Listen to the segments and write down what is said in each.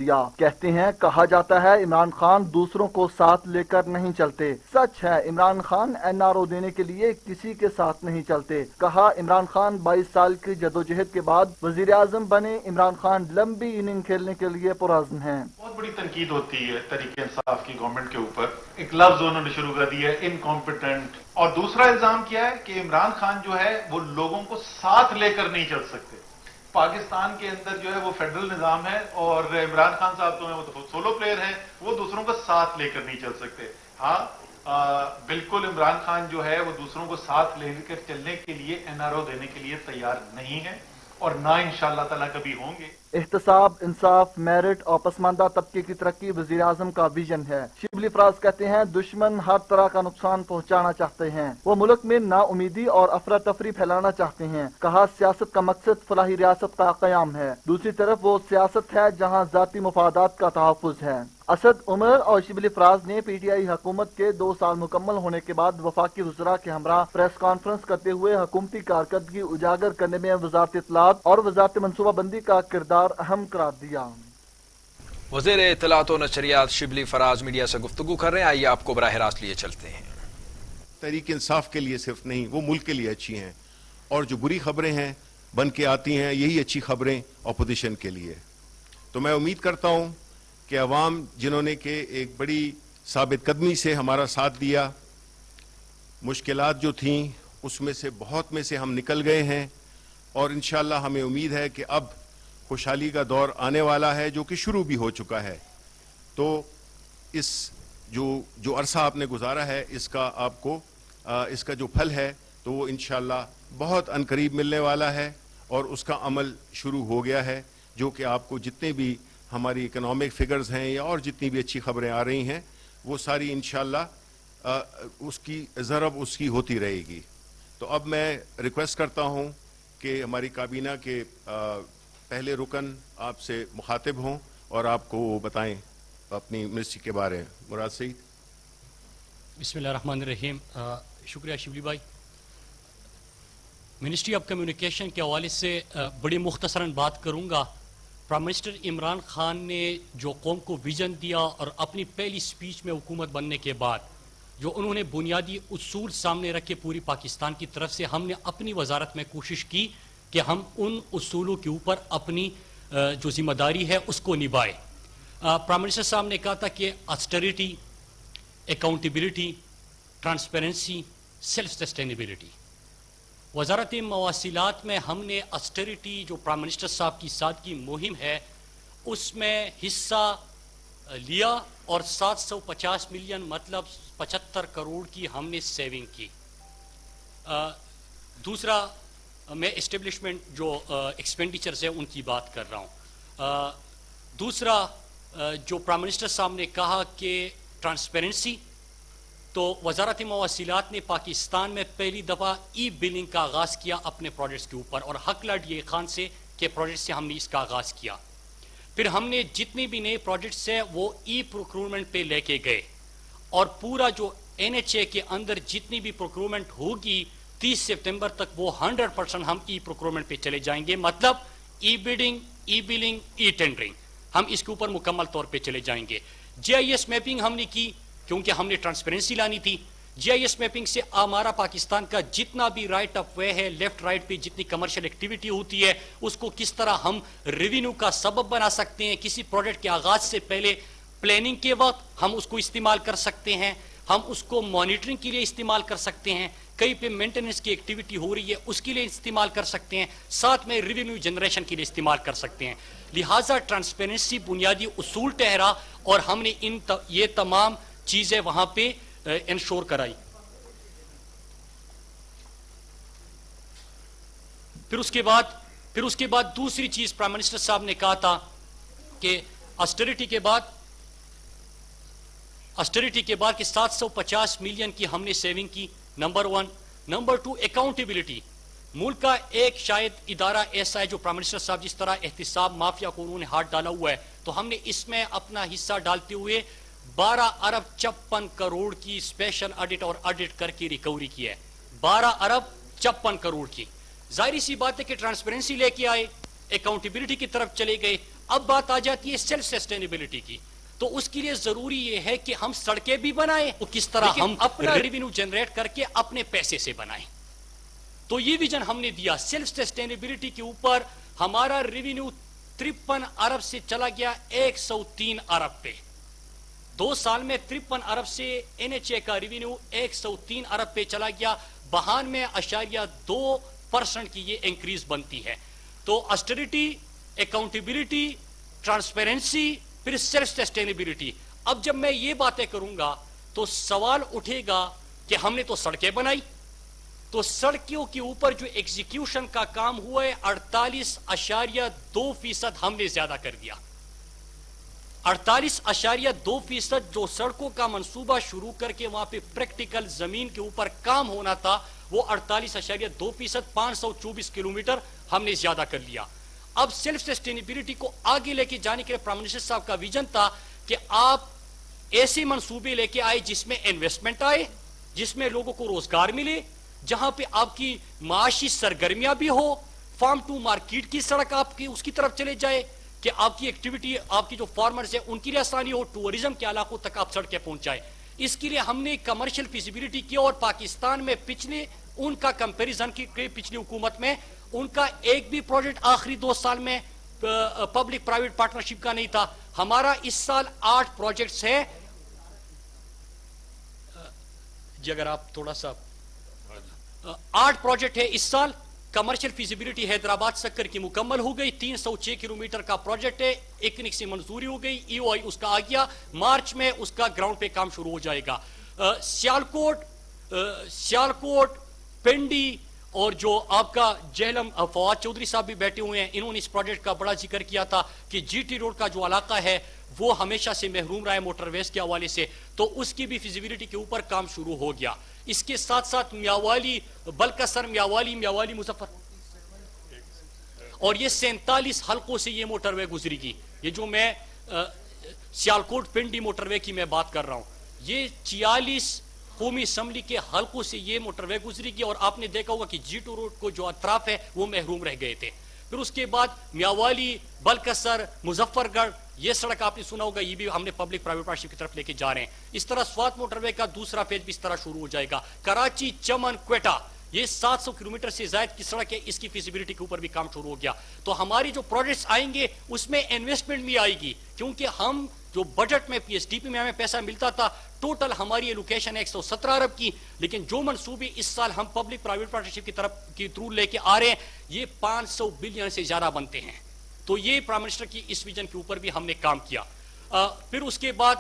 دیا۔ کہتے ہیں کہا جاتا ہے عمران خان دوسروں کو ساتھ لے کر نہیں چلتے، سچ ہے عمران خان NRO دینے کے لیے کسی کے ساتھ نہیں چلتے۔ کہا عمران خان 22 سال کی جدوجہد کے بعد وزیر اعظم بنے، عمران خان لمبی اننگ کھیلنے کے لیے پرعزم ہیں۔ بہت بڑی تنقید ہوتی ہے تحریک انصاف کی گورنمنٹ کے اوپر، ایک لفظ انہوں نے شروع کر دیا ہے انکمپیٹنٹ، اور دوسرا الزام کیا ہے کہ عمران خان جو ہے وہ لوگوں کو ساتھ لے کر نہیں چل سکتے۔ پاکستان کے اندر جو ہے وہ فیڈرل نظام ہے، اور عمران خان صاحب تو ہیں وہ تو سولو پلیئر ہیں، وہ دوسروں کو ساتھ لے کر نہیں چل سکتے۔ ہاں بالکل عمران خان جو ہے وہ دوسروں کو ساتھ لے کر چلنے کے لیے NRO دینے کے لیے تیار نہیں ہے، اور نہ انشاءاللہ تعالیٰ کبھی ہوں گے۔ احتساب، انصاف، میرٹ اور پسماندہ طبقے کی ترقی وزیر اعظم کا ویژن ہے۔ شبلی فراز کہتے ہیں دشمن ہر طرح کا نقصان پہنچانا چاہتے ہیں، وہ ملک میں نا امیدی اور افراتفری پھیلانا چاہتے ہیں۔ کہا سیاست کا مقصد فلاحی ریاست کا قیام ہے، دوسری طرف وہ سیاست ہے جہاں ذاتی مفادات کا تحفظ ہے۔ اسد عمر اور شبلی فراز نے PTI حکومت کے 2 سال مکمل ہونے کے بعد وفاقی وزراء کے ہمراہ پریس کانفرنس کرتے ہوئے حکومتی کارکردگی اجاگر کرنے میں وزارت اطلاعات اور وزارت منصوبہ بندی کا کردار اہم قرار دیا۔ وزیر اطلاعات و نشریات شبلی فراز میڈیا سے گفتگو کر رہے ہیں، آئیے آپ کو براہ راست لیے چلتے ہیں۔ تحریک انصاف کے لیے صرف نہیں، وہ ملک کے لیے اچھی ہیں، اور جو بری خبریں ہیں بن کے آتی ہیں یہی اچھی خبریں اپوزیشن کے لیے۔ تو میں امید کرتا ہوں کہ عوام جنہوں نے کہ ایک بڑی ثابت قدمی سے ہمارا ساتھ دیا، مشکلات جو تھیں اس میں سے بہت میں سے ہم نکل گئے ہیں، اور انشاءاللہ ہمیں امید ہے کہ اب خوشحالی کا دور آنے والا ہے جو کہ شروع بھی ہو چکا ہے۔ تو اس جو عرصہ آپ نے گزارا ہے اس کا آپ کو اس کا جو پھل ہے تو وہ انشاءاللہ بہت عنقریب ملنے والا ہے، اور اس کا عمل شروع ہو گیا ہے، جو کہ آپ کو جتنے بھی ہماری اکنامک فگرز ہیں یا اور جتنی بھی اچھی خبریں آ رہی ہیں وہ ساری انشاءاللہ اس کی ضرب اس کی ہوتی رہے گی۔ تو اب میں ریکویسٹ کرتا ہوں کہ ہماری کابینہ کے پہلے رکن آپ سے مخاطب ہوں اور آپ کو وہ بتائیں اپنی منسٹری کے بارے میں۔ مراد سعید۔ بسم اللہ الرحمن الرحیم۔ شکریہ شبلی بھائی۔ منسٹری آف کمیونیکیشن کے حوالے سے بڑی مختصراً بات کروں گا۔ پرائم منسٹر عمران خان نے جو قوم کو ویژن دیا اور اپنی پہلی سپیچ میں حکومت بننے کے بعد جو انہوں نے بنیادی اصول سامنے رکھے پوری پاکستان کی طرف سے، ہم نے اپنی وزارت میں کوشش کی کہ ہم ان اصولوں کے اوپر اپنی جو ذمہ داری ہے اس کو نبھائیں۔ پرائم منسٹر صاحب نے کہا تھا کہ austerity, accountability, transparency, self sustainability. وزارت مواصلات میں ہم نے آسٹریٹی جو پرائم منسٹر صاحب کی سادگی مہم ہے اس میں حصہ لیا، اور 750 ملین مطلب 75 کروڑ کی ہم نے سیونگ کی۔ دوسرا میں اسٹیبلشمنٹ جو ایکسپینڈیچرز ہیں ان کی بات کر رہا ہوں۔ دوسرا جو پرائم منسٹر صاحب نے کہا کہ ٹرانسپیرنسی، تو وزارت مواصلات نے پاکستان میں پہلی دفعہ ای بلنگ کا آغاز کیا اپنے پروجیکٹس کے اوپر، اور حق ڈی خان سے کے پروجیکٹ سے ہم نے اس کا آغاز کیا۔ پھر ہم نے جتنے بھی نئے پروجیکٹس ہیں وہ ای پروکیورمنٹ پہ لے کے گئے، اور پورا جو NHA کے اندر جتنی بھی پروکیورمنٹ ہوگی 30 ستمبر تک وہ 100% ہم ای پروکیورمنٹ پہ چلے جائیں گے، مطلب ای بڈنگ، ای بلنگ، ای ٹینڈرنگ، ہم اس کے اوپر مکمل طور پہ چلے جائیں گے۔ GIS میپنگ ہم نے کی کیونکہ ہم نے ٹرانسپیرنسی لانی تھی۔ GIS میپنگ سے ہمارا پاکستان کا جتنا بھی رائٹ آف وے ہے، لیفٹ رائٹ پہ جتنی کمرشل ایکٹیویٹی ہوتی ہے اس کو کس طرح ہم ریونیو کا سبب بنا سکتے ہیں، کسی پروجیکٹ کے آغاز سے پہلے پلاننگ کے وقت ہم اس کو استعمال کر سکتے ہیں، ہم اس کو مانیٹرنگ کے لیے استعمال کر سکتے ہیں، کہیں پہ مینٹیننس کی ایکٹیویٹی ہو رہی ہے اس کے لیے استعمال کر سکتے ہیں، ساتھ میں ریونیو جنریشن کے لیے استعمال کر سکتے ہیں۔ لہٰذا ٹرانسپیرنسی بنیادی اصول ٹھہرا، اور ہم نے یہ تمام چیزیں وہاں پہ انشور کرائی۔ پھر اس کے بعد دوسری چیز پرائم منسٹر صاحب نے کہا تھا کہ آسٹریٹی کے بعد کہ 750 ملین کی ہم نے سیونگ کی، نمبر 1۔ Number 2 accountability. ملک کا ایک شاید ادارہ ایسا ہے جو پرائم منسٹر صاحب جس طرح احتساب مافیا کو انہوں نے ہاتھ ڈالا ہوا ہے، تو ہم نے اس میں اپنا حصہ ڈالتے ہوئے 12 ارب 56 کروڑ کی اسپیشل آڈٹ اور آڈٹ کر کے ریکوری کی ہے۔ 12 ارب 56 کروڑ کی۔ ظاہری سی بات ہے کہ ٹرانسپیرنسی لے کے آئے، اکاؤنٹیبلٹی کی طرف چلے گئے، اب بات آ جاتی ہے سیلف سسٹینیبلٹی کی. تو اس کے لیے ضروری یہ ہے کہ ہم سڑکیں بھی بنائیں, تو کس طرح ہم اپنا ریونیو جنریٹ کر کے اپنے پیسے سے بنائیں. تو یہ ویژن ہم نے دیا. سیلف سسٹینیبلٹی کے اوپر ہمارا ریونیو 53 ارب سے چلا گیا 103 ارب پہ. 2 سال میں 53 ارب سے NHA کا ریونیو 103 ارب پہ چلا گیا. 92.2% کی یہ انکریز بنتی ہے. تو اسٹریٹی, اکاؤنٹیبلٹی, ٹرانسپیرنسی, پھر سیلف سسٹینیبلٹی. اب جب میں یہ باتیں کروں گا تو سوال اٹھے گا کہ ہم نے تو سڑکیں بنائی, تو سڑکوں کے اوپر جو ایگزیکیوشن کا کام ہوا ہے 48.2% ہم نے زیادہ کر دیا. 48.2% جو سڑکوں کا منصوبہ شروع کر کے وہاں پہ پریکٹیکل زمین کے اوپر کام ہونا تھا, وہ 48.2% 524 کلومیٹر ہم نے زیادہ کر لیا. اب سیلف سسٹینیبلٹی کو آگے لے کے جانے کے لیے پرائم منسٹر صاحب کا ویژن تھا کہ آپ ایسے منصوبے لے کے آئے جس میں انویسٹمنٹ آئے, جس میں لوگوں کو روزگار ملے, جہاں پہ آپ کی معاشی سرگرمیاں بھی ہو, فارم ٹو مارکیٹ کی سڑک آپ کی اس کی طرف چلے جائے کہ آپ کی ایکٹیویٹی, آپ کی جو فارمرز ہیں ان کے لیے آسانی ہو, ٹورزم کے علاقوں تک آپ سڑکیں پہنچائے. اس کے لیے ہم نے کمرشل فیزیبلٹی کی اور پاکستان میں پچھلے ان کا کمپیریزن کی پچھلی حکومت میں ان کا ایک بھی پروجیکٹ آخری 2 سال میں پبلک پرائیویٹ پارٹنرشپ کا نہیں تھا. ہمارا اس سال 8 پروجیکٹس ہیں. جی اگر آپ تھوڑا سا 8 پروجیکٹ ہے اس سال. کمرشل فیزیبلٹی حیدرآباد سکر کی مکمل ہو گئی. 306 کلومیٹر کا پروجیکٹ ہے. ایکنک سے منظوری ہو گئی, EOI اس کا آ گیا. مارچ میں اس کا گراؤنڈ پہ کام شروع ہو جائے گا. سیالکوٹ, پنڈی اور جو آپ کا جہلم, فواد چودھری صاحب بھی بیٹھے ہوئے ہیں, انہوں نے اس پروجیکٹ کا بڑا ذکر کیا تھا کہ GT روڈ کا جو علاقہ ہے وہ ہمیشہ سے محروم رہا ہے موٹر ویز کے حوالے سے, تو اس کی بھی فیزیبلٹی کے اوپر کام شروع ہو گیا. اس کے ساتھ ساتھ میاوالی, بلکسر, میاوالی مظفر, اور یہ 47 حلقوں سے یہ موٹر وے گزری گی. یہ جو میں سیالکوٹ پنڈی موٹر وے کی میں بات کر رہا ہوں, یہ 46 قومی اسمبلی کے حلقوں سے یہ موٹر وے گزری گی. اور آپ نے دیکھا ہوگا کہ GT روڈ کو جو اطراف ہے وہ محروم رہ گئے تھے. پھر اس کے بعد میاوالی, بلکسر, مظفر گڑھ, یہ سڑک آپ نے سنا ہوگا, یہ بھی ہم نے پبلک پرائیویٹ پارٹنرشپ کی طرف لے کے جا رہے ہیں. اس طرح سوات موٹر وے کا دوسرا فیز بھی اس طرح شروع ہو جائے گا. کراچی, چمن, کوئٹہ, یہ 700 کلومیٹر سے زائد کی سڑک ہے, اس کی فیزیبلٹی کے اوپر بھی کام شروع ہو گیا. تو ہماری جو پروجیکٹس آئیں گے اس میں انویسٹمنٹ بھی آئے گی, کیونکہ ہم جو بجٹ میں PSDP میں ہمیں پیسہ ملتا تھا, ٹوٹل ہماری ایلوکیشن ہے 117 ارب کی, لیکن جو منصوبے اس سال ہم پبلک پرائیویٹ پارٹنرشپ کی طرف کی تھرو لے کے آ رہے ہیں یہ 500 بلین سے زیادہ بنتے ہیں. تو یہ پرائم منسٹر کی اس ویژن کے اوپر بھی ہم نے کام کیا. پھر اس کے بعد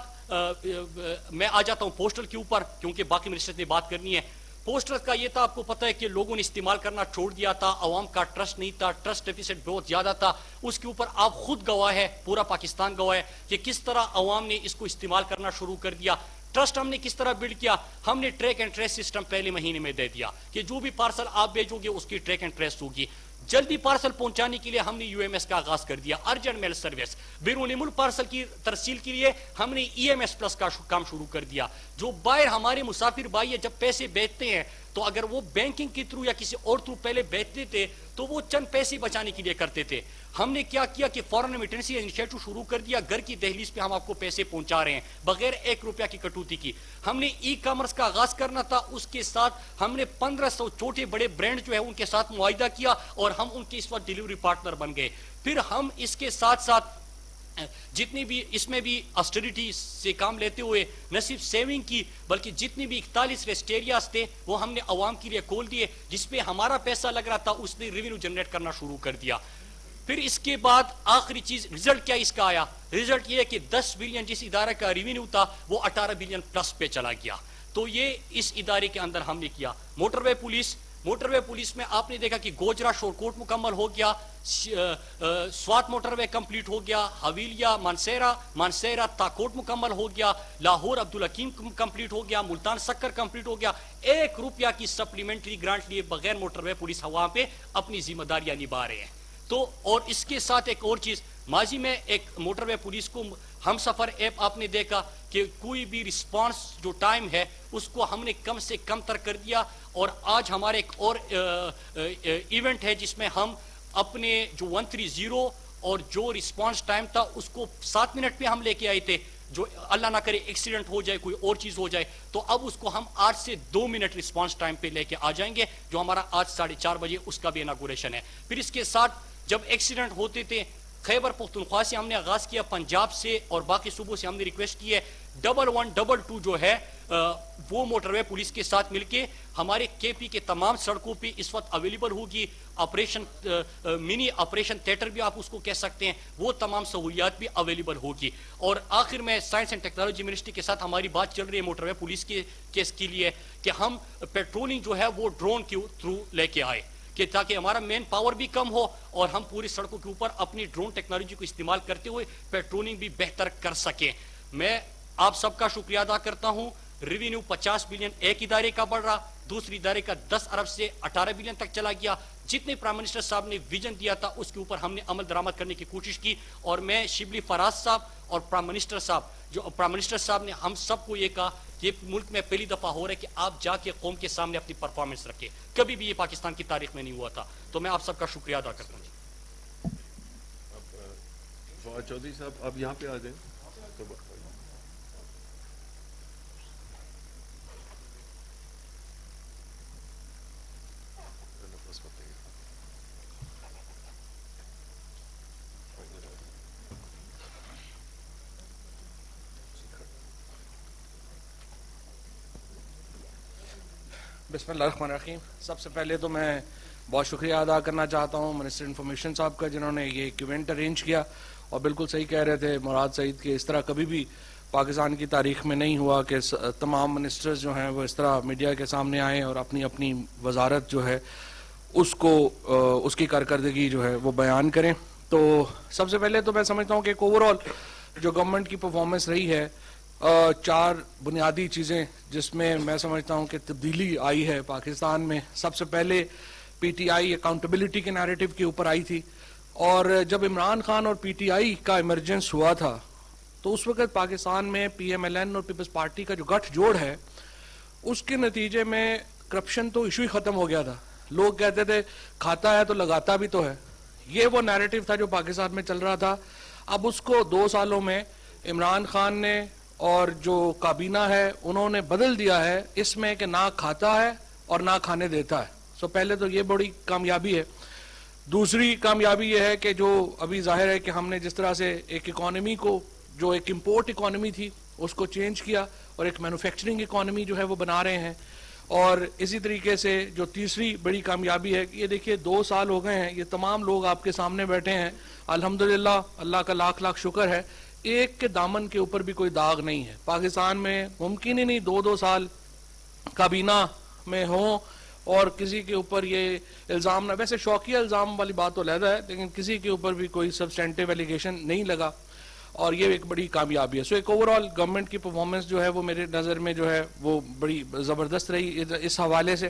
میں آ جاتا ہوں پوسٹل کے اوپر, کیونکہ باقی منسٹر نے بات کرنی ہے. پوسٹل کا یہ تھا, آپ کو پتہ ہے کہ لوگوں نے استعمال کرنا چھوڑ دیا تھا, عوام کا ٹرسٹ نہیں تھا, ٹرسٹ ڈیفیسٹ بہت زیادہ تھا. اس کے اوپر آپ خود گواہ ہے, پورا پاکستان گواہ ہے کہ کس طرح عوام نے اس کو استعمال کرنا شروع کر دیا. ٹرسٹ ہم نے کس طرح بلڈ کیا, ہم نے ٹریک اینڈ ٹریس سسٹم پہلے مہینے میں دے دیا کہ جو بھی پارسل آپ بھیجو گے اس کی ٹریک اینڈ ٹریس ہوگی. جلدی پارسل پہنچانے کے لیے ہم نے UMS کا آغاز کر دیا, ارجنٹ میل سروس. بیرون ملک پارسل کی ترسیل کے لیے ہم نے EMS پلس کا کام شروع کر دیا. جو باہر ہمارے مسافر بھائی جب پیسے بھیجتے ہیں تو اگر وہ بینکنگ کے تھرو یا کسی اور تھرو پہلے بھیجتے تھے تو وہ چند پیسے بچانے کے لیے کرتے تھے. ہم نے کیا کیا کہ فورن ریمیٹنس انیشیٹو شروع کر دیا, گھر کی دہلیز پہ ہم آپ کو پیسے پہنچا رہے ہیں بغیر 1 روپیہ کی کٹوتی کی. ہم نے ای کامرس کا آغاز کرنا تھا, اس کے ساتھ ہم نے 1500 چھوٹے بڑے برانڈ جو ہے ان کے ساتھ معاہدہ کیا اور ہم ان کے اس وقت ڈیلیوری پارٹنر بن گئے. پھر ہم اس کے ساتھ ساتھ جتنی بھی اس میں بھی آسٹریٹی سے کام لیتے ہوئے نہ صرف سیونگ کی بلکہ جتنی بھی 41 ریسٹ ایریاز تھے وہ ہم نے عوام کے لیے کھول دیے, جس پہ ہمارا پیسہ لگ رہا تھا اس نے ریونیو جنریٹ کرنا شروع کر دیا. پھر اس کے بعد آخری چیز رزلٹ کیا اس کا آیا, رزلٹ یہ ہے کہ 10 بلین جس ادارے کا ریونیو تھا وہ 18 بلین پلس پہ چلا گیا. تو یہ اس ادارے کے اندر ہم نے کیا. موٹر وے پولیس میں آپ نے دیکھا کہ گوجرا شورکوٹ مکمل ہو گیا, سوات موٹر وے کمپلیٹ ہو گیا, حویلیہ مانسیرا تاکوٹ مکمل ہو گیا, لاہور عبدالحکیم کمپلیٹ ہو گیا, ملتان سکر کمپلیٹ ہو گیا. 1 روپیہ کی سپلیمنٹری گرانٹ لیے بغیر موٹر وے پولیس وہاں پہ اپنی ذمہ داریاں نبھا رہے ہیں. تو اور اس کے ساتھ ایک اور چیز, ماضی میں ایک موٹر وے پولیس کو ہم سفر ایپ آپ نے دیکھا کہ کوئی بھی رسپانس جو ٹائم ہے اس کو ہم نے کم سے کم تر کر دیا. اور آج ہمارے ایک اور ایونٹ ہے جس میں ہم اپنے جو 130 اور جو رسپانس ٹائم تھا اس کو 7 منٹ پہ ہم لے کے آئے تھے. جو اللہ نہ کرے ایکسیڈنٹ ہو جائے, کوئی اور چیز ہو جائے, تو اب اس کو ہم 8 سے 2 منٹ رسپانس ٹائم پہ لے کے آ جائیں گے, جو ہمارا آج 4:30 بجے اس کا بھی اناگوریشن ہے. پھر اس کے ساتھ جب ایکسیڈنٹ ہوتے تھے خیبر پختونخوا سے ہم نے آغاز کیا, پنجاب سے اور باقی صوبوں سے ہم نے ریکویسٹ کی ہے 1122 جو ہے وہ موٹر وے پولیس کے ساتھ مل کے ہمارے کے پی کے تمام سڑکوں پہ اس وقت اویلیبل ہوگی. آپریشن منی آپریشن تھیٹر بھی آپ اس کو کہہ سکتے ہیں, وہ تمام سہولیات بھی اویلیبل ہوگی. اور آخر میں سائنس اینڈ ٹیکنالوجی منسٹری کے ساتھ ہماری بات چل رہی ہے موٹر وے پولیس کے کیس کے لیے کہ ہم پیٹرولنگ جو ہے وہ ڈرون کے تھرو لے کے آئے, کہ تاکہ ہمارا مین پاور بھی کم ہو اور ہم پوری سڑکوں کے اوپر اپنی ڈرون ٹیکنالوجی کو استعمال کرتے ہوئے پیٹرولنگ بھی بہتر کر سکیں. میں آپ سب کا شکریہ ادا کرتا ہوں. ریونیو 50 بلین ایک ادارے کا بڑھ رہا, دوسری ادارے کا 10 ارب سے 18 بلین تک چلا گیا. جتنے پرائم منسٹر صاحب نے ویژن دیا تھا اس کے اوپر ہم نے عمل درآمد کرنے کی کوشش کی. اور میں شبلی فراز صاحب اور پرائم منسٹر صاحب نے ہم سب کو یہ کہا کہ ملک میں پہلی دفعہ ہو رہا ہے کہ آپ جا کے قوم کے سامنے اپنی پرفارمنس رکھیں. کبھی بھی یہ پاکستان کی تاریخ میں نہیں ہوا تھا. تو میں آپ سب کا شکریہ ادا کرتا ہوں. فواد چودھری صاحب آپ یہاں پہ آ جائیں. بسم اللہ الرحمن الرحیم. سب سے پہلے تو میں بہت شکریہ ادا کرنا چاہتا ہوں منسٹر انفارمیشن صاحب کا, جنہوں نے یہ ایک ایونٹ ارینج کیا. اور بالکل صحیح کہہ رہے تھے مراد سعید کہ اس طرح کبھی بھی پاکستان کی تاریخ میں نہیں ہوا کہ تمام منسٹرز جو ہیں وہ اس طرح میڈیا کے سامنے آئیں اور اپنی اپنی وزارت جو ہے اس کی کارکردگی جو ہے وہ بیان کریں. تو سب سے پہلے تو میں سمجھتا ہوں کہ ایک اوور آل جو گورنمنٹ کی پرفارمنس رہی ہے, 4 بنیادی چیزیں جس میں میں سمجھتا ہوں کہ تبدیلی آئی ہے پاکستان میں. سب سے پہلے پی ٹی آئی اکاؤنٹیبلٹی کے نیریٹو کے اوپر آئی تھی, اور جب عمران خان اور پی ٹی آئی کا ایمرجنس ہوا تھا تو اس وقت پاکستان میں پی ایم ایل این اور پیپلز پارٹی کا جو گٹھ جوڑ ہے اس کے نتیجے میں کرپشن تو ایشو ہی ختم ہو گیا تھا. لوگ کہتے تھے کھاتا ہے تو لگاتا بھی تو ہے, یہ وہ نیریٹو تھا جو پاکستان میں چل رہا تھا. اب اس کو 2 سالوں میں عمران خان نے اور جو کابینہ ہے انہوں نے بدل دیا ہے اس میں کہ نہ کھاتا ہے اور نہ کھانے دیتا ہے. سو پہلے تو یہ بڑی کامیابی ہے. دوسری کامیابی یہ ہے کہ جو ابھی ظاہر ہے کہ ہم نے جس طرح سے ایک اکانومی کو جو ایک امپورٹ اکانومی تھی اس کو چینج کیا اور ایک مینوفیکچرنگ اکانومی جو ہے وہ بنا رہے ہیں. اور اسی طریقے سے جو تیسری بڑی کامیابی ہے کہ یہ دیکھیے 2 سال ہو گئے ہیں, یہ تمام لوگ آپ کے سامنے بیٹھے ہیں, الحمدللہ اللہ کا لاکھ لاکھ شکر ہے, ایک کے دامن کے اوپر بھی کوئی داغ نہیں ہے. پاکستان میں ممکن ہی نہیں 2 سال کابینہ میں ہوں اور کسی کے اوپر یہ الزام نہ, ویسے شوقیہ الزام والی بات تو علیحدہ ہے, لیکن کسی کے اوپر بھی کوئی سبسٹینٹیو ایلیگیشن نہیں لگا, اور یہ ایک بڑی کامیابی ہے. سو ایک اوور آل گورنمنٹ کی پرفارمنس جو ہے وہ میرے نظر میں جو ہے وہ بڑی زبردست رہی. اس حوالے سے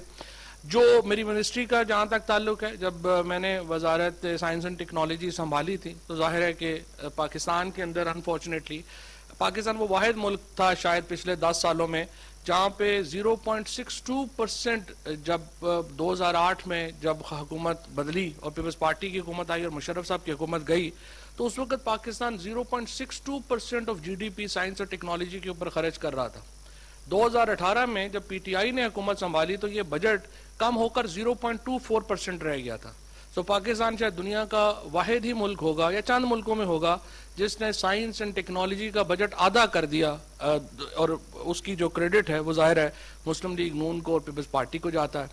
جو میری منسٹری کا جہاں تک تعلق ہے, جب میں نے وزارت سائنس اینڈ ٹیکنالوجی سنبھالی تھی تو ظاہر ہے کہ پاکستان کے اندر انفارچونیٹلی پاکستان وہ واحد ملک تھا شاید پچھلے 10 سالوں میں جہاں پہ 0.62% جب 2008 میں جب حکومت بدلی اور پیپلز پارٹی کی حکومت آئی اور مشرف صاحب کی حکومت گئی تو اس وقت Pakistan 0.62% of G D P science اور ٹیکنالوجی کے اوپر خرچ کر رہا تھا. 2018 میں جب پی ٹی آئی نے حکومت سنبھالی تو یہ بجٹ کم ہو کر 0.24% رہ گیا تھا. سو پاکستان شاید دنیا کا واحد ہی ملک ہوگا یا چند ملکوں میں ہوگا جس نے سائنس اینڈ ٹیکنالوجی کا بجٹ آدھا کر دیا, اور اس کی جو کریڈٹ ہے وہ ظاہر ہے مسلم لیگ نون کو اور پیپلز پارٹی کو جاتا ہے.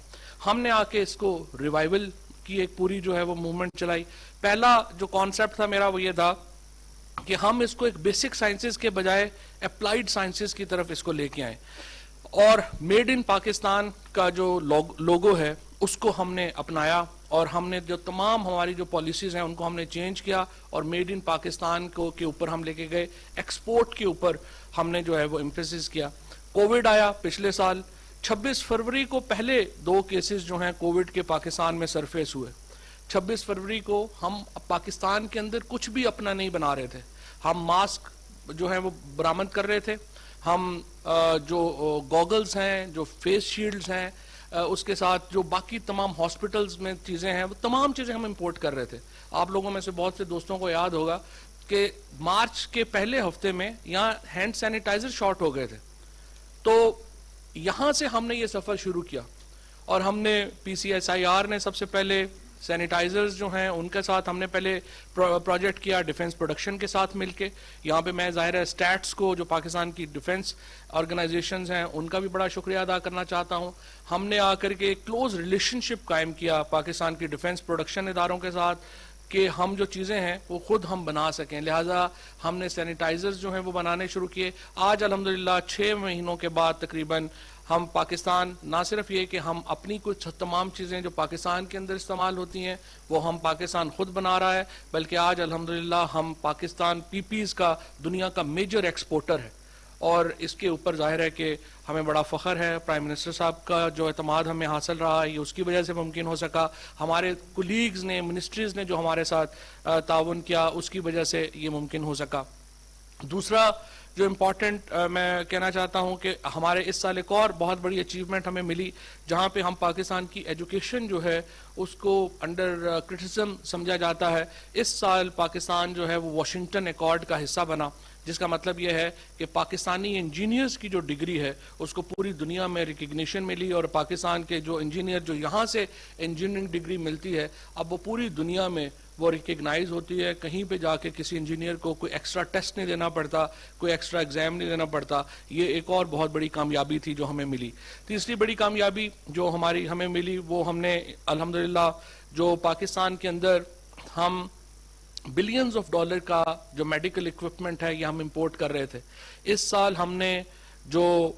ہم نے آ کے اس کو ریوائول کی ایک پوری جو ہے وہ موومنٹ چلائی. پہلا جو کانسیپٹ تھا میرا وہ یہ تھا کہ ہم اس کو ایک بیسک سائنسز کے بجائے اپلائیڈ سائنسز کی طرف اس کو لے کے آئیں, اور میڈ ان پاکستان کا جو لوگو ہے اس کو ہم نے اپنایا, اور ہم نے جو تمام ہماری جو پالیسیز ہیں ان کو ہم نے چینج کیا اور میڈ ان پاکستان کو کے اوپر ہم لے کے گئے. ایکسپورٹ کے اوپر ہم نے جو ہے وہ ایمفیسس کیا. کووڈ آیا پچھلے سال 26 فروری کو پہلے 2 کیسز جو ہیں کووڈ کے پاکستان میں سرفیس ہوئے. 26 فروری کو ہم پاکستان کے اندر کچھ بھی اپنا نہیں بنا رہے تھے, ہم ماسک جو ہیں وہ برآمد کر رہے تھے, ہم جو گوگلز ہیں, جو فیس شیلڈز ہیں, اس کے ساتھ جو باقی تمام ہاسپٹلز میں چیزیں ہیں وہ تمام چیزیں ہم امپورٹ کر رہے تھے. آپ لوگوں میں سے بہت سے دوستوں کو یاد ہوگا کہ مارچ کے پہلے ہفتے میں یہاں ہینڈ سینیٹائزر شارٹ ہو گئے تھے. تو یہاں سے ہم نے یہ سفر شروع کیا اور ہم نے PCSIR نے سب سے پہلے سینیٹائزرز جو ہیں ان کے ساتھ ہم نے پہلے پروجیکٹ کیا ڈیفنس پروڈکشن کے ساتھ مل کے. یہاں پہ میں ظاہر ہے اسٹیٹس کو جو پاکستان کی ڈیفنس آرگنائزیشنز ہیں ان کا بھی بڑا شکریہ ادا کرنا چاہتا ہوں. ہم نے آ کر کے ایک کلوز ریلیشن شپ قائم کیا پاکستان کی ڈیفنس پروڈکشن اداروں کے ساتھ کہ ہم جو چیزیں ہیں وہ خود ہم بنا سکیں. لہٰذا ہم نے سینیٹائزرز جو ہیں وہ بنانے شروع کیے. آج الحمدللہ 6 مہینوں کے بعد تقریباً ہم پاکستان نہ صرف یہ کہ ہم اپنی کچھ تمام چیزیں جو پاکستان کے اندر استعمال ہوتی ہیں وہ ہم پاکستان خود بنا رہا ہے، بلکہ آج الحمدللہ ہم پاکستان PPEs کا دنیا کا میجر ایکسپورٹر ہے. اور اس کے اوپر ظاہر ہے کہ ہمیں بڑا فخر ہے. پرائم منسٹر صاحب کا جو اعتماد ہمیں حاصل رہا ہے یہ اس کی وجہ سے ممکن ہو سکا. ہمارے کولیگز نے منسٹریز نے جو ہمارے ساتھ تعاون کیا اس کی وجہ سے یہ ممکن ہو سکا. دوسرا جو امپورٹنٹ میں کہنا چاہتا ہوں کہ ہمارے اس سال ایک اور بہت بڑی اچیومنٹ ہمیں ملی جہاں پہ ہم پاکستان کی ایجوکیشن جو ہے اس کو انڈر کرٹیسزم سمجھا جاتا ہے. اس سال پاکستان جو ہے وہ واشنگٹن ایکارڈ کا حصہ بنا، جس کا مطلب یہ ہے کہ پاکستانی انجینئرز کی جو ڈگری ہے اس کو پوری دنیا میں ریکگنیشن ملی. اور پاکستان کے جو انجینئر جو یہاں سے انجینئرنگ ڈگری ملتی ہے اب وہ پوری دنیا میں وہ ریکگنائز ہوتی ہے. کہیں پہ جا کے کسی انجینئر کو کوئی ایکسٹرا ٹیسٹ نہیں دینا پڑتا، کوئی ایکسٹرا ایگزام نہیں دینا پڑتا. یہ ایک اور بہت بڑی کامیابی تھی جو ہمیں ملی. تیسری بڑی کامیابی جو ہمیں ملی وہ ہم نے الحمدللہ جو پاکستان کے اندر ہم بلینز آف ڈالر کا جو میڈیکل اکوپمنٹ ہے یہ ہم امپورٹ کر رہے تھے. اس سال ہم نے جو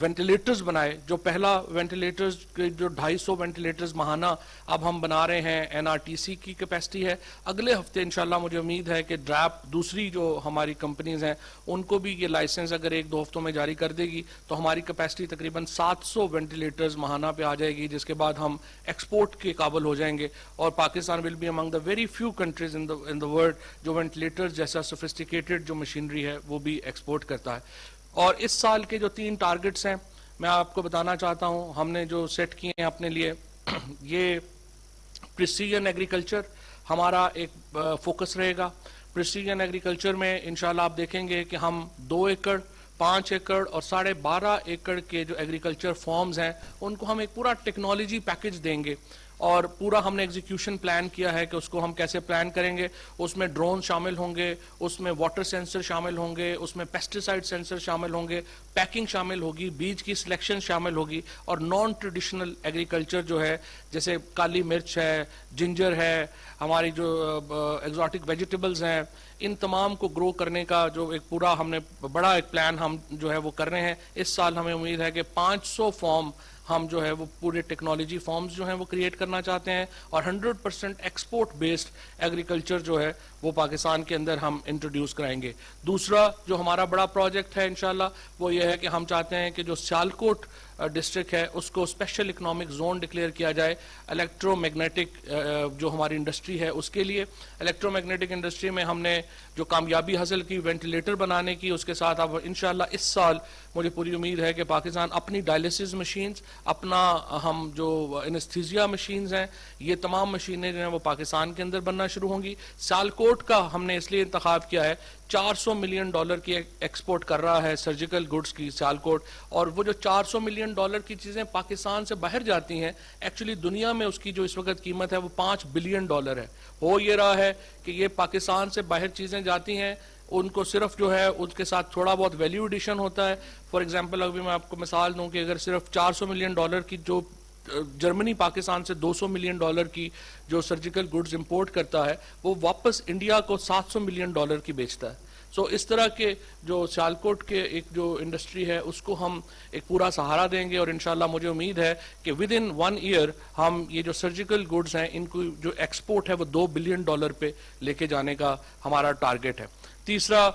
وینٹیلیٹرز بنائے، جو پہلا وینٹیلیٹرز جو 250 وینٹیلیٹرز ماہانہ اب ہم بنا رہے ہیں، NRTC کی کیپیسٹی ہے. اگلے ہفتے انشاءاللہ مجھے امید ہے کہ ڈراپ دوسری جو ہماری کمپنیز ہیں ان کو بھی یہ لائسنس اگر 1-2 ہفتوں میں جاری کر دے گی تو ہماری کیپیسٹی تقریباً 700 وینٹیلیٹرز ماہانہ پہ آ جائے گی، جس کے بعد ہم ایکسپورٹ کے قابل ہو جائیں گے. اور Pakistan will be among the very few countries in the world جو وینٹیلیٹرز جیسا سوفسٹیکیٹڈ جو مشینری ہے وہ بھی ایکسپورٹ کرتا ہے. اور اس سال کے جو 3 ٹارگٹس ہیں میں آپ کو بتانا چاہتا ہوں ہم نے جو سیٹ کیے ہیں اپنے لیے. یہ پریسیجن ایگریکلچر ہمارا ایک فوکس رہے گا. پریسیجن ایگریکلچر میں انشاءاللہ آپ دیکھیں گے کہ ہم 2 ایکڑ 5 ایکڑ اور 12.5 ایکڑ کے جو ایگریکلچر فارمز ہیں ان کو ہم ایک پورا ٹیکنالوجی پیکج دیں گے. اور پورا ہم نے ایگزیکیوشن پلان کیا ہے کہ اس کو ہم کیسے پلان کریں گے. اس میں ڈرون شامل ہوں گے، اس میں واٹر سینسر شامل ہوں گے، اس میں پیسٹیسائڈ سینسر شامل ہوں گے، پیکنگ شامل ہوگی، بیج کی سلیکشن شامل ہوگی. اور نان ٹریڈیشنل ایگریکلچر جو ہے جیسے کالی مرچ ہے، جنجر ہے، ہماری جو ایگزاٹک ویجیٹیبلز ہیں، ان تمام کو گرو کرنے کا جو ایک پورا ہم نے بڑا ایک پلان ہم جو ہے وہ کر رہے ہیں. اس سال ہمیں امید ہے کہ 500 فارم ہم جو ہے وہ پورے ٹیکنالوجی فارمز جو ہیں وہ کریٹ کرنا چاہتے ہیں. اور 100% ایکسپورٹ بیسڈ ایگریکلچر جو ہے وہ پاکستان کے اندر ہم انٹروڈیوس کرائیں گے. دوسرا جو ہمارا بڑا پروجیکٹ ہے انشاءاللہ وہ یہ ہے کہ ہم چاہتے ہیں کہ جو سیالکوٹ ڈسٹرکٹ ہے اس کو اسپیشل اکنامک زون ڈکلیئر کیا جائے الیکٹرو میگنیٹک جو ہماری انڈسٹری ہے اس کے لیے. الیکٹرو میگنیٹک انڈسٹری میں ہم نے جو کامیابی حاصل کی وینٹیلیٹر بنانے کی، اس کے ساتھ اب انشاءاللہ اس سال مجھے پوری امید ہے کہ پاکستان اپنی ڈائلیسس مشینز، اپنا ہم جو انستھیزیا مشینز ہیں، یہ تمام مشینیں جو ہیں وہ پاکستان کے اندر بننا شروع ہوں گی. سیالکوٹ کا ہم نے اس لیے انتخاب کیا ہے، $400 ملین کی ایکسپورٹ کر رہا ہے سرجیکل گڈز کی سیالکوٹ. اور وہ جو $400 ملین کی چیزیں پاکستان سے باہر جاتی ہیں، ایکچولی دنیا میں اس کی جو اس وقت قیمت ہے وہ $5 بلین ہے. ہو یہ رہا ہے کہ یہ پاکستان سے باہر چیزیں جاتی ہیں، ان کو صرف جو ہے ان کے ساتھ تھوڑا بہت ویلیو ایڈیشن ہوتا ہے. فار ایگزامپل ابھی میں آپ کو مثال دوں کہ اگر صرف $400 ملین کی جو جرمنی پاکستان سے $200 ملین کی جو سرجیکل گڈز امپورٹ کرتا ہے وہ واپس انڈیا کو $700 ملین کی بیچتا ہے. سو اس طرح کے جو سیالکوٹ کے ایک جو انڈسٹری ہے اس کو ہم ایک پورا سہارا دیں گے. اور انشاءاللہ مجھے امید ہے کہ ود ان 1 ایئر ہم یہ جو سرجیکل گڈز ہیں ان کو جو ایکسپورٹ ہے وہ $2 بلین پہ لے کے جانے کا ہمارا ٹارگٹ ہے. تیسرا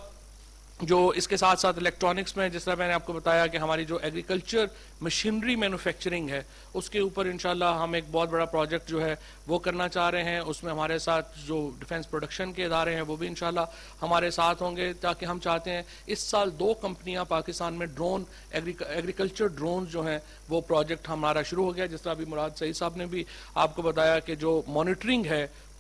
جو اس کے ساتھ ساتھ الیکٹرانکس میں جس طرح میں نے آپ کو بتایا کہ ہماری جو ایگریکلچر مشینری مینوفیکچرنگ ہے اس کے اوپر انشاءاللہ ہم ایک بہت بڑا پروجیکٹ جو ہے وہ کرنا چاہ رہے ہیں. اس میں ہمارے ساتھ جو ڈیفنس پروڈکشن کے ادارے ہیں وہ بھی انشاءاللہ ہمارے ساتھ ہوں گے، تاکہ ہم چاہتے ہیں اس سال 2 کمپنیاں پاکستان میں ڈرون ایگریکلچر ڈرونز جو ہیں وہ پروجیکٹ ہمارا شروع ہو گیا. جس طرح ابھی مراد سعید صاحب نے بھی آپ کو بتایا کہ جو مانیٹرنگ ہے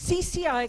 CCI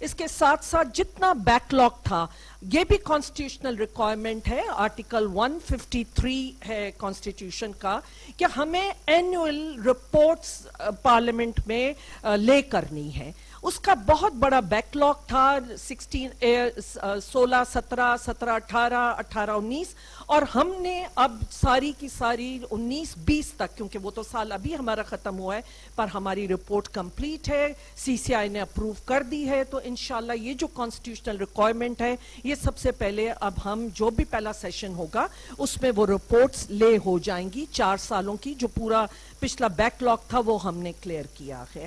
اس کے ساتھ ساتھ جتنا بیک لاگ تھا یہ بھی کانسٹیٹیوشنل ریکوائرمنٹ ہے, آرٹیکل 153 ہے کانسٹیٹیوشن کا کہ ہمیں اینوئل رپورٹس پارلیمنٹ میں لے کرنی ہے. اس کا بہت بڑا بیک لاگ تھا 16, 17, 17, 18, 18, 19 اور ہم نے اب ساری کی ساری 19, 20 تک, کیونکہ وہ تو سال ابھی ہمارا ختم ہوا ہے پر ہماری رپورٹ کمپلیٹ ہے, سی سی آئی نے اپروو کر دی ہے, تو انشاءاللہ یہ جو کانسٹیٹیوشنل ریکوائرمنٹ ہے یہ سب سے پہلے اب ہم جو بھی پہلا سیشن ہوگا اس میں وہ رپورٹس لے ہو جائیں گی. 4 سالوں کی جو پورا پچھلا بیک لاگ تھا وہ ہم نے کلیئر کیا ہے.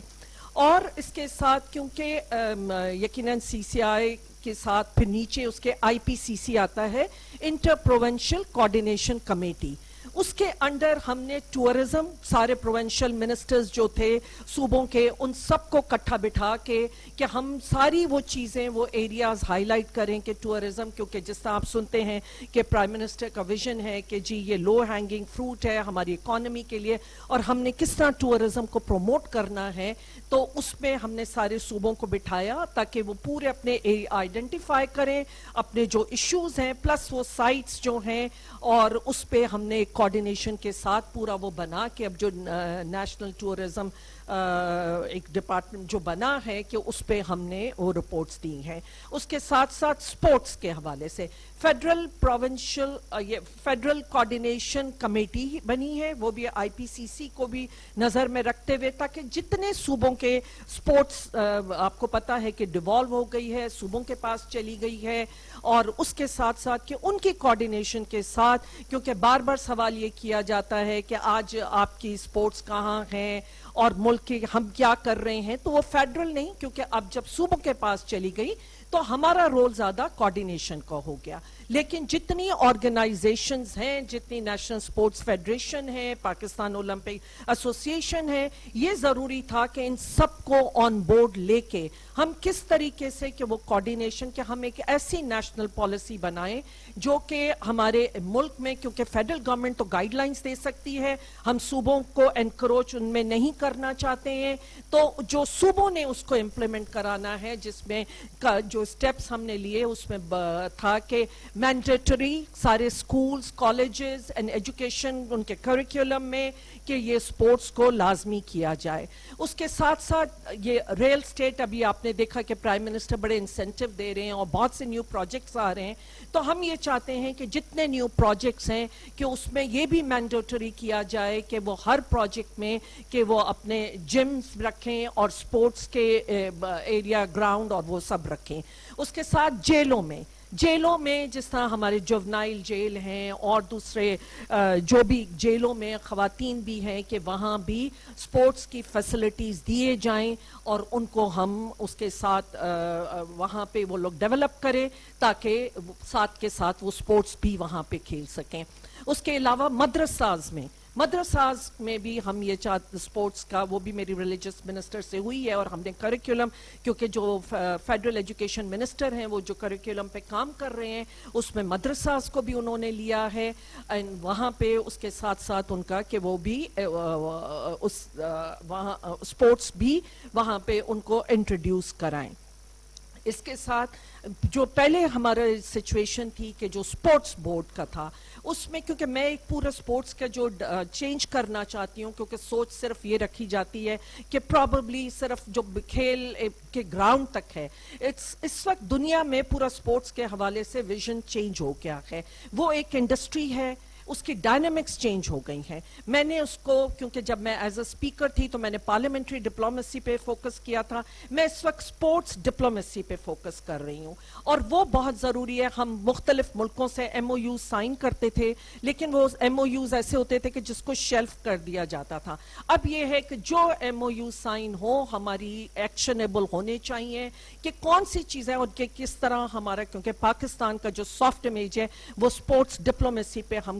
اور اس کے ساتھ کیونکہ یقیناً سی سی آئی کے ساتھ پھر نیچے اس کے آئی پی سی سی آتا ہے, انٹر پروونشل کوآرڈینیشن کمیٹی, اس کے انڈر ہم نے ٹورزم سارے پروونشل منسٹرز جو تھے صوبوں کے ان سب کو کٹھا بٹھا کے کہ ہم ساری وہ چیزیں وہ ایریاز ہائی لائٹ کریں کہ ٹورزم, کیونکہ جس طرح آپ سنتے ہیں کہ پرائم منسٹر کا ویژن ہے کہ جی یہ لو ہینگنگ فروٹ ہے ہماری اکانومی کے لیے اور ہم نے کس طرح ٹورزم کو پروموٹ کرنا ہے, تو اس میں ہم نے سارے صوبوں کو بٹھایا تاکہ وہ پورے اپنے آئیڈینٹیفائی کریں اپنے جو ایشوز ہیں پلس وہ سائٹس جو ہیں, اور اس پہ ہم نے کوآرڈینیشن کے ساتھ پورا وہ بنا کہ اب جو نیشنل ٹورزم ایک ڈپارٹمنٹ جو بنا ہے کہ اس پہ ہم نے وہ رپورٹس دی ہیں. اس کے ساتھ ساتھ سپورٹس کے حوالے سے فیڈرل کوآرڈینیشن کمیٹی بنی ہے, وہ بھی آئی پی سی سی کو بھی نظر میں رکھتے ہوئے تاکہ جتنے صوبوں کے سپورٹس آپ کو پتا ہے کہ ڈیوالو ہو گئی ہے, صوبوں کے پاس چلی گئی ہے, اور اس کے ساتھ ساتھ کہ ان کی کوآرڈینیشن کے ساتھ, کیونکہ بار بار سوال یہ کیا جاتا ہے کہ آج آپ کی سپورٹس کہاں ہیں اور ملک کے ہم کیا کر رہے ہیں, تو وہ فیڈرل نہیں, کیونکہ اب جب صوبوں کے پاس چلی گئی تو ہمارا رول زیادہ کوآرڈینیشن کا ہو گیا. لیکن جتنی آرگنائزیشنز ہیں, جتنی نیشنل سپورٹس فیڈریشن ہے, پاکستان اولمپک ایسوسیشن ہے, یہ ضروری تھا کہ ان سب کو آن بورڈ لے کے ہم کس طریقے سے کہ وہ کوآرڈینیشن کہ ہم ایک ایسی نیشنل پالیسی بنائیں جو کہ ہمارے ملک میں, کیونکہ فیڈرل گورنمنٹ تو گائیڈ لائنز دے سکتی ہے, ہم صوبوں کو انکروچ ان میں نہیں کرنا چاہتے ہیں, تو جو صوبوں نے اس کو امپلیمنٹ کرانا ہے, جس میں جو سٹیپس ہم نے لیے اس میں تھا کہ مینڈیٹری سارے سکولز, کالجز اینڈ ایجوکیشن ان کے کریکولم میں کہ یہ سپورٹس کو لازمی کیا جائے. اس کے ساتھ ساتھ یہ ریل اسٹیٹ, ابھی آپ نے دیکھا کہ پرائم منسٹر بڑے انسینٹیو دے رہے ہیں اور بہت سے نیو پروجیکٹس آ رہے ہیں, تو ہم یہ چاہتے ہیں کہ جتنے نیو پروجیکٹس ہیں کہ اس میں یہ بھی مینڈیٹری کیا جائے کہ وہ ہر پروجیکٹ میں کہ وہ اپنے جمز رکھیں اور سپورٹس کے ایریا گراؤنڈ اور وہ سب رکھیں. اس کے ساتھ جیلوں میں جس طرح ہمارے جوونائل جیل ہیں اور دوسرے جو بھی جیلوں میں خواتین بھی ہیں کہ وہاں بھی سپورٹس کی فیسلٹیز دیے جائیں اور ان کو ہم اس کے ساتھ وہاں پہ وہ لوگ ڈیولپ کریں تاکہ ساتھ کے ساتھ وہ سپورٹس بھی وہاں پہ کھیل سکیں. اس کے علاوہ مدرساز میں بھی ہم یہ چاہتے سپورٹس کا, وہ بھی میری ریلیجس منسٹر سے ہوئی ہے اور ہم نے کریکولم, کیونکہ جو فیڈرل ایجوکیشن منسٹر ہیں وہ جو کریکولم پہ کام کر رہے ہیں اس میں مدرساز کو بھی انہوں نے لیا ہے, وہاں پہ اس کے ساتھ ساتھ ان کا کہ وہ بھی وہاں سپورٹس بھی وہاں پہ ان کو انٹروڈیوس کرائیں. اس کے ساتھ جو پہلے ہمارا سچویشن تھی کہ جو سپورٹس بورڈ کا تھا, اس میں کیونکہ میں ایک پورا سپورٹس کا جو چینج کرنا چاہتی ہوں, کیونکہ سوچ صرف یہ رکھی جاتی ہے کہ پرابیبلی صرف جو کھیل کے گراؤنڈ تک ہے, اس وقت دنیا میں پورا سپورٹس کے حوالے سے ویژن چینج ہو گیا ہے, وہ ایک انڈسٹری ہے, اس کی ڈائنامکس چینج ہو گئی ہیں. میں نے اس کو, کیونکہ جب میں ایز اے اسپیکر تھی تو میں نے پارلیمنٹری ڈپلومیسی پہ فوکس کیا تھا, میں اس وقت سپورٹس ڈپلومیسی پہ فوکس کر رہی ہوں, اور وہ بہت ضروری ہے. ہم مختلف ملکوں سے ایم او یوز سائن کرتے تھے, لیکن وہ ایم او یوز ایسے ہوتے تھے کہ جس کو شیلف کر دیا جاتا تھا. اب یہ ہے کہ جو ایم او یوز سائن ہو ہماری ایکشنیبل ہونے چاہیے کہ کون سی چیزیں اور کہ کس طرح ہمارا, کیونکہ پاکستان کا جو سافٹ امیج ہے وہ سپورٹس ڈپلومیسی پہ ہم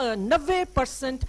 90%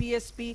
PSP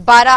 12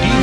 TV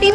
TV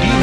TV